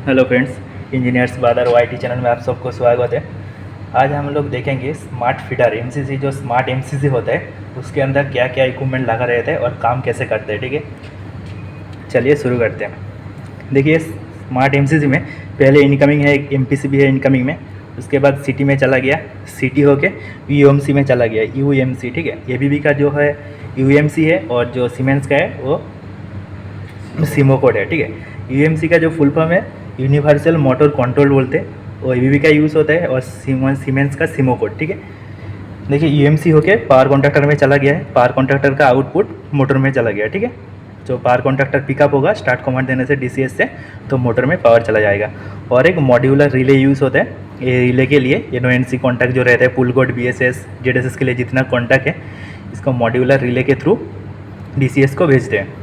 Hello friends, engineers बादर YT channel में आप सबको स्वागत है। आज हम लोग देखेंगे स्मार्ट फीडर एमसीसी, जो स्मार्ट एमसीसी होता है उसके अंदर क्या क्या इक्विपमेंट लगा रहता है और काम कैसे करते हैं। ठीक है, चलिए शुरू करते हैं। देखिए, स्मार्ट एमसीसी में पहले इनकमिंग है, एक एमपीसीबी है इनकमिंग में, उसके बाद सिटी में चला गया, सिटी होके यूएमसी में चला गया, यूएमसी। ठीक है, एबीबी का जो है यूएमसी है और जो सीमेंस का है वो सीमो कोड है। ठीक है, यूएमसी का जो फुल फॉर्म है यूनिवर्सल मोटर कंट्रोल बोलते हैं, वो एबीबी का यूज़ होता है, और सीमेंस का सीमो कोड। ठीक है, देखिए यूएमसी होके पावर कॉन्ट्रैक्टर में चला गया है, पावर कॉन्ट्रैक्टर का आउटपुट मोटर में चला गया। ठीक है, जो पावर कॉन्ट्रैक्टर पिकअप होगा स्टार्ट कमांड देने से डीसीएस से, तो मोटर में पावर चला जाएगा। और एक मॉड्यूलर रिले यूज़ होता है, ये रिले के लिए एनओएनसी कॉन्टैक्ट जो रहता है, पुल कोड, बीएसएस, जेडएसएस के लिए जितना कॉन्टैक्ट है, इसको मॉड्यूलर रिले के थ्रू डीसीएस को भेजते हैं।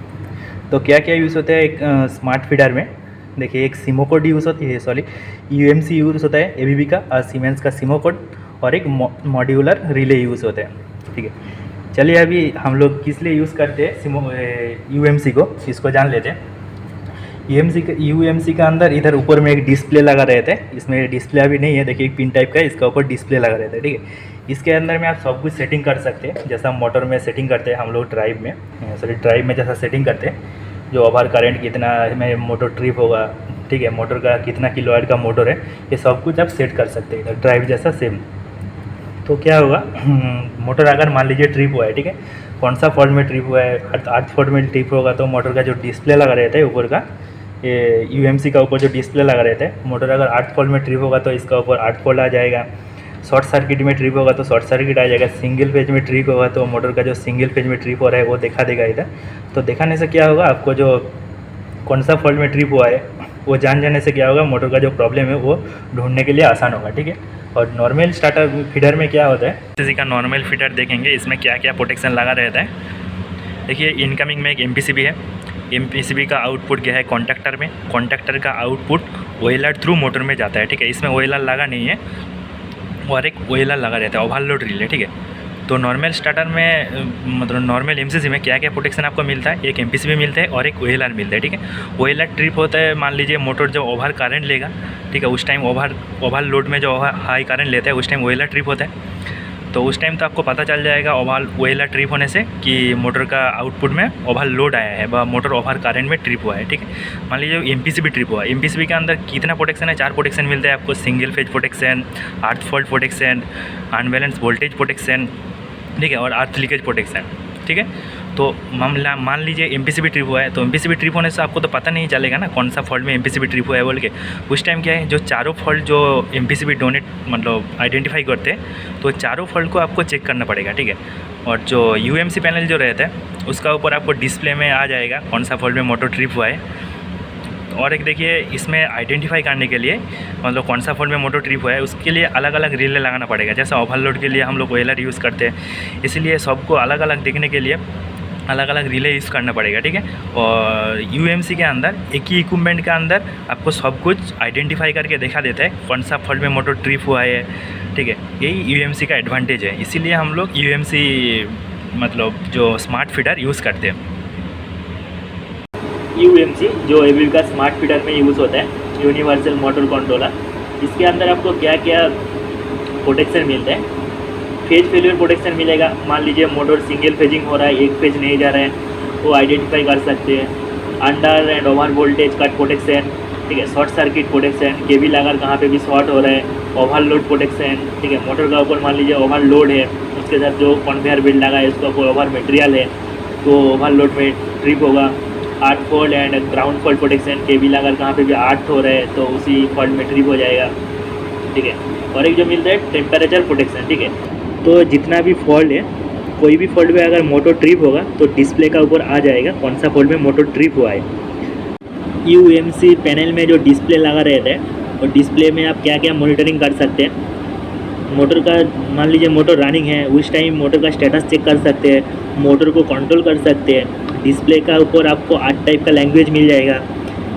तो क्या क्या यूज़ होता है एक स्मार्ट फीडर में, देखिए एक सीमो कोड यूज़ होती है, सॉरी यूएमसी यूज़ होता है एबीबी का, और सीमेंस का सीमो कोड, और एक मॉड्यूलर रिले यूज़ होते हैं। ठीक है, चलिए अभी हम लोग किस लिए यूज़ करते हैं यूएमसी को, इसको जान लेते हैं। यूएमसी का अंदर इधर ऊपर में एक डिस्प्ले लगा रहता है, इसमें डिस्प्ले अभी नहीं है, देखिए एक पिन टाइप का है, इसका ऊपर डिस्प्ले लगा रहता है। ठीक है, इसके अंदर में आप सब कुछ सेटिंग कर सकते हैं, जैसा मोटर में सेटिंग करते हैं हम लोग ड्राइव में जैसा सेटिंग करते हैं, जो ओवर करंट कितना में मोटर ट्रिप होगा, ठीक है, मोटर का कितना किलोवाट का मोटर है, ये सब कुछ आप सेट कर सकते हैं इधर ड्राइव जैसा सेम। तो क्या होगा, मोटर अगर मान लीजिए ट्रिप हुआ है, ठीक है, कौन सा फॉल्ट में ट्रिप हुआ है, अर्थ फॉल्ट में ट्रिप होगा, तो मोटर का जो डिस्प्ले लगा रहता है ऊपर का, ये यूएमसी का ऊपर जो डिस्प्ले लगा रहता है, मोटर अगर अर्थ फॉल्ट में ट्रिप होगा तो इसका ऊपर अर्थ फॉल्ट आ जाएगा, शॉर्ट सर्किट में ट्रिप होगा तो शॉर्ट सर्किट आ जाएगा, सिंगल फेज में ट्रिप होगा तो मोटर का जो सिंगल फेज में ट्रिप हो रहा है वो दिखा देगा इधर। तो दिखाने से क्या होगा, आपको जो कौन सा फॉल्ट में ट्रिप हुआ है वो जान जाने से क्या होगा, मोटर का जो प्रॉब्लम है वो ढूंढने के लिए आसान होगा। ठीक है, और नॉर्मल स्टार्टर फीडर में क्या होता है, किसी का नॉर्मल फीडर देखेंगे, इसमें क्या क्या प्रोटेक्शन लगा रहता है। देखिए इनकमिंग में एक एमपीसीबी है, एमपीसीबी का आउटपुट गया है कॉन्टैक्टर में, कॉन्टैक्टर का आउटपुट ओएलआर थ्रू मोटर में जाता है। ठीक है, इसमें ओएलआर लगा नहीं है और एक ओएलआर लगा रहता है, ओवरलोड रिले। ठीक है, तो नॉर्मल स्टार्टर में मतलब नॉर्मल एमसीसी में क्या क्या प्रोटेक्शन आपको मिलता है, एक एमपीसीबी मिलता है और एक ओएलआर मिलता है। ठीक है, ओएलआर ट्रिप होता है, मान लीजिए मोटर जब ओवर करंट लेगा, ठीक है, उस टाइम ओवरलोड में जो हाई करंट लेता है उस टाइम ओएलआर ट्रिप होता है। तो उस टाइम तो आपको पता चल जाएगा ओएलआर ट्रिप होने से कि मोटर का आउटपुट में ओवरलोड आया है, मोटर ओवर करंट में ट्रिप हुआ है। ठीक है, मान लीजिए एमपीसीबी ट्रिप हुआ है, एमपीसीबी के अंदर कितना प्रोटेक्शन है, 4 प्रोटेक्शन मिलते हैं आपको, सिंगल फेज प्रोटेक्शन, अर्थ fault protection, unbalance voltage protection, ठीक है, और अर्थ लीकेज प्रोटेक्शन। ठीक है, तो मामला मान लीजिए एमपीसीबी ट्रिप हुआ है, तो एमपीसीबी ट्रिप होने से आपको तो पता नहीं चलेगा ना कौन सा फॉल्ट में एमपीसीबी ट्रिप हुआ है बोल के। उस टाइम क्या है, जो चारों फॉल्ट जो एमपीसीबी डोनेट मतलब आइडेंटिफाई करते हैं, तो चारों फॉल्ट को आपको चेक करना पड़ेगा। ठीक है, और जो यूएमसी पैनल जो रहता है उसका ऊपर आपको डिस्प्ले में आ जाएगा कौन सा फॉल्ट में मोटर ट्रिप हुआ है। और एक देखिए, इसमें आइडेंटिफाई करने के लिए मतलब कौन सा फॉल्ट में मोटर ट्रिप हुआ है, उसके लिए अलग अलग रिले लगाना पड़ेगा। जैसा ओवरलोड के लिए हम लोग ओएलआर यूज़ करते हैं, इसलिए सबको अलग अलग देखने के लिए अलग अलग रिले यूज़ करना पड़ेगा। ठीक है, और यूएमसी के अंदर एक ही इक्विपमेंट के अंदर आपको सब कुछ आइडेंटिफाई करके दिखा देता है कौन सा फॉल्ट में मोटर ट्रिप हुआ है। ठीक है, यही यूएमसी का एडवांटेज है, इसीलिए हम लोग यूएमसी मतलब जो स्मार्ट फीडर यूज़ करते हैं। यूएमसी जो एबीबी का स्मार्ट फीडर में यूज़ होता है, यूनिवर्सल मोटर कंट्रोलर, इसके अंदर आपको क्या क्या प्रोटेक्शन मिलता है, फेज फेलियर प्रोटेक्शन मिलेगा। मान लीजिए मोटर सिंगल फेजिंग हो रहा है, एक फेज नहीं जा रहा है, वो आइडेंटिफाई कर सकते हैं। Under and over voltage cut protection, ठीक है, शॉर्ट सर्किट प्रोटेक्शन, केबल अगर कहाँ पे भी शॉर्ट हो रहा है, ओवरलोड प्रोटेक्शन। ठीक है, मोटर का ऊपर मान लीजिए ओवरलोड है, उसके साथ जो कन्वेयर बेल्ट लगा है उसका ऊपर ओवर मटेरियल है, तो ओवरलोड में ट्रिप होगा। आर्थ fault and ground fault protection, cable अगर कहाँ पे भी आर्थ हो रहा है तो उसी फॉल्ट में ट्रिप हो जाएगा। ठीक है, और एक जो मिलता है टेम्परेचर प्रोटेक्शन। ठीक है, तो जितना भी फॉल्ट है, कोई भी फॉल्ट में अगर मोटर ट्रिप होगा तो डिस्प्ले का ऊपर आ जाएगा कौन सा फॉल्ट में मोटर ट्रिप हुआ है। यूएमसी पैनल में जो डिस्प्ले लगा रहता है, और डिस्प्ले में आप क्या क्या मॉनिटरिंग कर सकते हैं, मोटर का मान लीजिए मोटर रनिंग है उस टाइम मोटर का स्टेटस चेक कर सकते हैं, मोटर को कंट्रोल कर सकते हैं। डिस्प्ले का ऊपर आपको 8 टाइप का लैंग्वेज मिल जाएगा।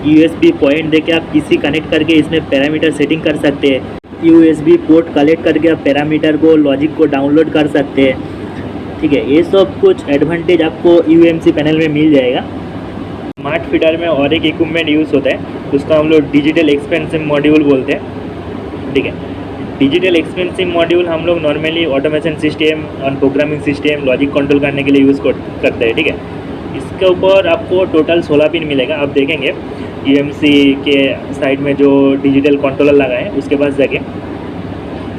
यूएसबी पॉइंट देके आप पीसी कनेक्ट करके इसमें पैरामीटर सेटिंग कर सकते हैं। यूएसबी पोर्ट कलेक्ट करके आप पैरामीटर को, लॉजिक को डाउनलोड कर सकते हैं। ठीक है, ये सब कुछ एडवांटेज आपको यूएमसी पैनल में मिल जाएगा। स्मार्ट फीडर में और एक इक्विपमेंट यूज़ होता है, उसको हम लोग डिजिटल एक्सपेंसिव मॉड्यूल बोलते हैं, ठीक है। डिजिटल एक्सपेंसिव मॉड्यूल हम लोग नॉर्मली ऑटोमेशन सिस्टम और प्रोग्रामिंग सिस्टम लॉजिक कंट्रोल करने के लिए यूज़ करते हैं, ठीक है। इसके ऊपर आपको टोटल 16 पिन मिलेगा। आप देखेंगे यूएमसी के साइड में जो डिजिटल कंट्रोलर लगा है उसके पास जाके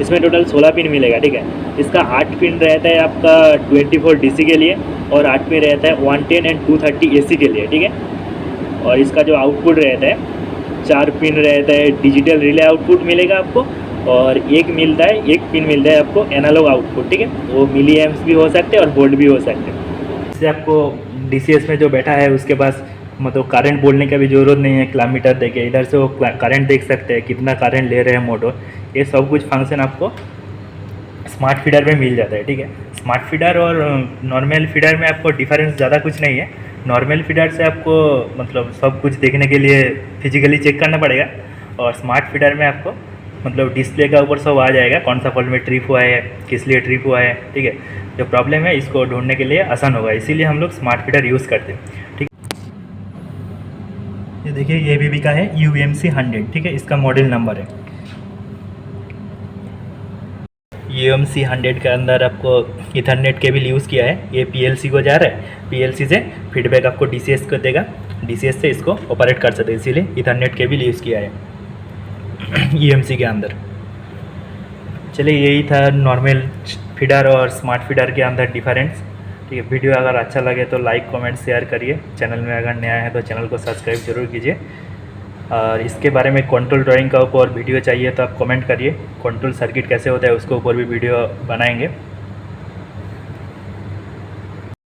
इसमें टोटल 16 पिन मिलेगा, ठीक है। इसका 8 पिन रहता है आपका 24 डीसी के लिए और 8 पिन रहता है 110 एंड 230 एसी के लिए, ठीक है। और इसका जो आउटपुट रहता है 4 पिन रहता है डिजिटल रिले आउटपुट मिलेगा आपको, और एक पिन मिलता है आपको एनालॉग आउटपुट, ठीक है। वो मिली एम्प्स भी हो सकते हैं और वोल्ट भी हो सकते हैं। इससे आपको डीसीएस में जो बैठा है उसके पास मतलब करंट बोलने का भी ज़रूरत नहीं है। किलोमीटर देके इधर से वो करंट देख सकते हैं, कितना करंट ले रहे हैं मोटर, ये सब कुछ फंक्शन आपको स्मार्ट फीडर में मिल जाता है, ठीक है। स्मार्ट फीडर और नॉर्मल फीडर में आपको डिफरेंस ज़्यादा कुछ नहीं है। नॉर्मल फीडर से आपको मतलब सब कुछ देखने के लिए फिजिकली चेक करना पड़ेगा, और स्मार्ट फीडर में आपको मतलब डिस्प्ले का ऊपर सब आ जाएगा, कौन सा फॉल्ट में ट्रिप हुआ है, किस लिए ट्रिप हुआ है, ठीक है। जो प्रॉब्लम है इसको ढूंढने के लिए आसान होगा, इसीलिए हम लोग स्मार्ट फीडर यूज़ करते हैं, ठीक। ये देखिए ये ABB का है UMC 100, ठीक है। इसका मॉडल नंबर है UMC 100। के अंदर आपको इथरनेट केबल यूज़ किया है। ये PLC को जा रहा है, PLC से फीडबैक आपको DCS को देगा, DCS से इसको ऑपरेट कर सकते हैं, इसीलिए इथरनेट केबल यूज़ किया है UMC के अंदर। चलिए यही था नॉर्मल फीडर और स्मार्ट फीडर के अंदर डिफरेंस, ठीक है। वीडियो अगर अच्छा लगे तो लाइक कमेंट शेयर करिए। चैनल में अगर नया है तो चैनल को सब्सक्राइब जरूर कीजिए। और इसके बारे में कंट्रोल ड्राइंग का ऊपर वीडियो चाहिए तो आप कमेंट करिए, कंट्रोल सर्किट कैसे होता है उसके ऊपर भी वीडियो बनाएंगे।